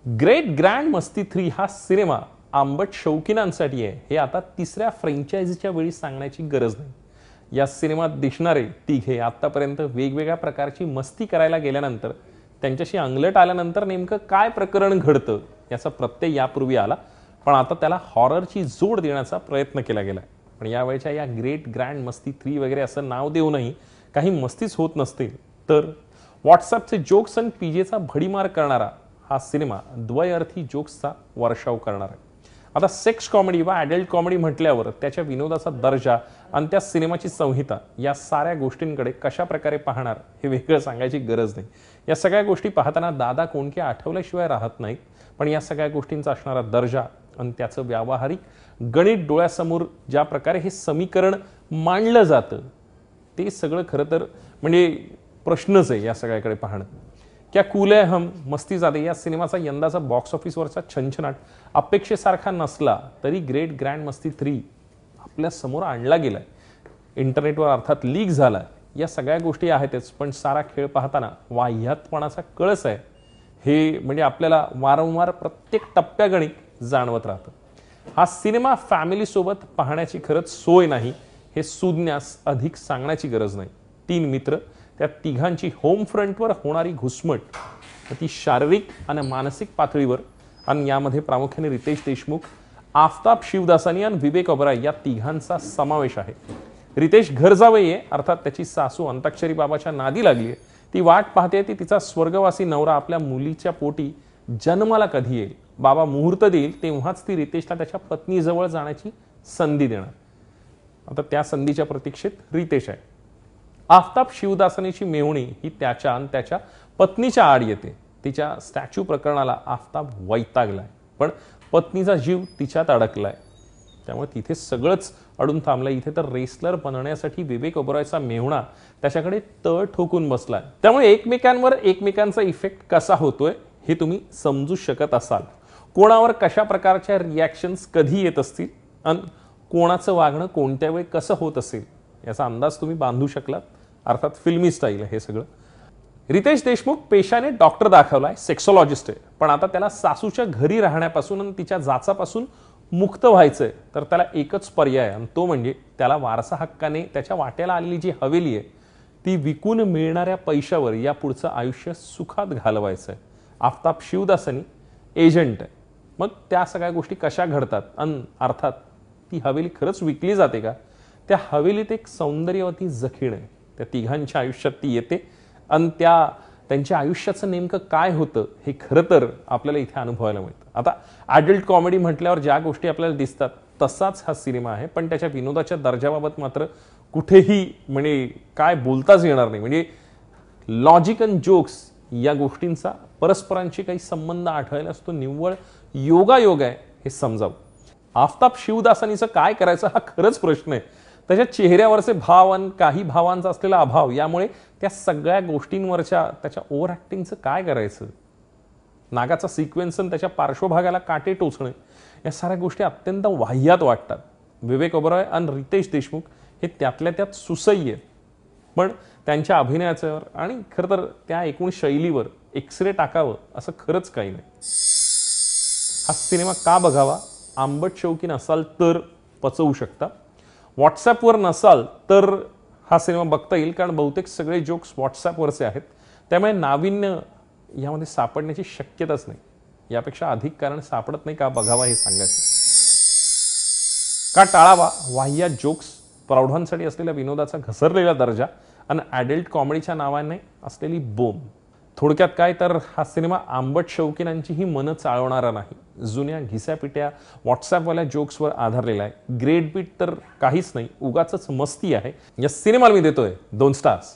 Great grand मस्ती 3 हा cinema आंबट शौकीनांसाठी आहे हे आता तिसऱ्या फ्रँचायझीच्या वेळी सांगण्याची गरज नाही. या सिनेमात दिसणारे तिघे आतापर्यंत वेगवेगळ्या प्रकारची मस्ती करायला गेल्यानंतर त्यांच्याशी अंगलट आल्यानंतर नेमकं काय प्रकरण घडतं याचा प्रत्यय यापूर्वी आला, पण आता त्याला हॉररची जोड देण्याचा प्रयत्न केला गेलाय. पण यावेळच्या या ग्रेट ग्रँड मस्ती 3 वगैरे असं नाव देऊनही काही मस्तीच होत नसतील तर व्हॉट्सअपचे जोक्स आणि पीजेचा भडीमार करणारा हा सिनेमा द्वयर्थी जोक्सचा वर्षाव करणार आहे. आता सेक्स कॉमेडी व ॲडल्ट कॉमेडी म्हटल्यावर त्याच्या विनोदाचा दर्जा आणि त्या सिनेमाची संहिता या साऱ्या गोष्टींकडे कशा प्रकारे पाहणार हे वेगळं सांगायची गरज नाही. या सगळ्या गोष्टी पाहताना दादा कोंडके आठवल्याशिवाय राहत नाहीत, पण या सगळ्या गोष्टींचा असणारा दर्जा आणि त्याचं व्यावहारिक गणित डोळ्यासमोर ज्या प्रकारे हे समीकरण मांडलं जातं ते सगळं खरं तर म्हणजे प्रश्नच आहे या सगळ्याकडे पाहणं. क्या कूल है हम मस्ती जादे या सिनेमाचा यंदाचा बॉक्स ऑफिसवरचा छंछनाट अपेक्षेसारखा नसला तरी ग्रेट ग्रँड मस्ती 3 आपल्या समोर आणला गेलाय. इंटरनेटवर अर्थात लीक झाला. या सगळ्या गोष्टी आहेतच, पण सारा खेळ पाहताना वाह्यातपणाचा कळस आहे हे म्हणजे आपल्याला वारंवार प्रत्येक टप्प्यागणिक जाणवत राहतं. हा सिनेमा फॅमिलीसोबत पाहण्याची खरंच सोय नाही हे सुज्ञास अधिक सांगण्याची गरज नाही. 3 मित्र, त्या तिघांची होम फ्रंटवर होणारी घुसमट ती शारीरिक आणि मानसिक पातळीवर, आणि यामध्ये प्रामुख्याने रितेश देशमुख, आफताब शिवदासानी आणि विवेक ओबराय या तिघांचा समावेश आहे. रितेश घर जावई अर्थात त्याची सासू अंताक्षरी बाबाच्या नादी लागली आहे. ती वाट पाहते ती तिचा स्वर्गवासी नवरा आपल्या मुलीच्या पोटी जन्माला कधी येईल. बाबा मुहूर्त देईल तेव्हाच ती रितेशला त्याच्या पत्नीजवळ जाण्याची संधी देणार. आता त्या संधीच्या प्रतीक्षेत रितेश आहे. आफताब शिवदासानीची मेहुणी ही त्याच्या आणि त्याच्या पत्नीच्या आड येते. तिच्या स्टॅच्यू प्रकरणाला आफताब वैतागलाय, पण पत्नीचा जीव तिच्यात अडकलाय. त्यामुळे तिथे सगळंच अडून थांबलंय. इथे तर रेसलर बनण्यासाठी विवेक ओबरायचा मेहुणा त्याच्याकडे तळ ठोकून बसलाय. त्यामुळे एकमेकांवर एकमेकांचा इफेक्ट कसा होतोय हे तुम्ही समजू शकत असाल. कोणावर कशा प्रकारच्या रिॲक्शन्स कधी येत असतील आणि कोणाचं वागणं कोणत्या वेळी कसं होत असेल याचा अंदाज तुम्ही बांधू शकलात. अर्थात फिल्मी स्टाईल हे सगळं. रितेश देशमुख पेशाने डॉक्टर दाखवलाय, सेक्सॉलॉजिस्ट आहे, पण आता त्याला सासूच्या घरी राहण्यापासून आणि तिच्या जाचापासून मुक्त व्हायचंय. तर त्याला एकच पर्याय आणि तो म्हणजे त्याला वारसा हक्काने त्याच्या वाट्याला आलेली जी हवेली आहे ती विकून मिळणाऱ्या पैशावर या पुढचं आयुष्य सुखात घालवायचंय. आफताब शिवदासानी एजंट आहे. मग त्या सगळ्या गोष्टी कशा घडतात आणि अर्थात ती हवेली खरंच विकली जाते का? त्या हवेलीत एक सौंदर्यवती जखीण आहे. त्या तिघांच्या आयुष्यात ती येते आणि त्यांच्या आयुष्याचं नेमकं काय होतं हे खरं तर आपल्याला इथे अनुभवायला मिळतं. आता ॲडल्ट कॉमेडी म्हटल्यावर ज्या गोष्टी आपल्याला दिसतात तसाच हा सिनेमा आहे, पण त्याच्या विनोदाच्या दर्जाबाबत मात्र कुठेही म्हणजे काय बोलताच येणार नाही. म्हणजे लॉजिक अँड जोक्स या गोष्टींचा परस्परांशी काही संबंध आढळला असतो, निव्वळ योगायोग आहे हे समजावं. आफताब शिवदासानीचं काय करायचं हा खरंच प्रश्न आहे. त्याच्या चेहऱ्यावरचे भाव आणि काही भावांचा असलेला अभाव यामुळे त्या सगळ्या गोष्टींवरच्या त्याच्या ओव्हर ॲक्टिंगचं काय करायचं. नागाचा सिक्वेन्स आणि त्याच्या पार्श्वभागाला काटे टोचणे या साऱ्या गोष्टी अत्यंत वाह्यात वाटतात. विवेक ओबराय आणि रितेश देशमुख हे त्यातल्या त्यात सुसह्य आहेत, पण त्यांच्या अभिनयाच्यावर आणि खरं तर त्या एकूण शैलीवर एक्सरे टाकावं असं खरंच काही नाही. हा सिनेमा का बघावा? आंबट शौकीन असाल तर पचवू शकता. व्हॉट्सॲपवर नसाल तर हा सिनेमा बघता येईल, कारण बहुतेक सगळे जोक्स व्हॉट्सॲपवरचे आहेत. त्यामुळे नाविन्य यामध्ये सापडण्याची शक्यताच नाही. यापेक्षा अधिक कारण सापडत नाही का बघावा हे सांगायचं. का टाळावा? वाह्या जोक्स, प्रौढांसाठी असलेल्या विनोदाचा घसरलेला दर्जा आणि ॲडल्ट कॉमेडीच्या नावाने असलेली बोंब. थोडक्यात काय तर हा सिनेमा आंबट शौकीनांचीही मनं चाळवणारा नाही. जुन्या घिस्यापिट्या व्हॉट्सॲपवाल्या जोक्सवर आधारलेला आहे. ग्रेट बीट तर काहीच नाही, उगाचच मस्ती आहे. या सिनेमाला मी देतोय 2 स्टार्स.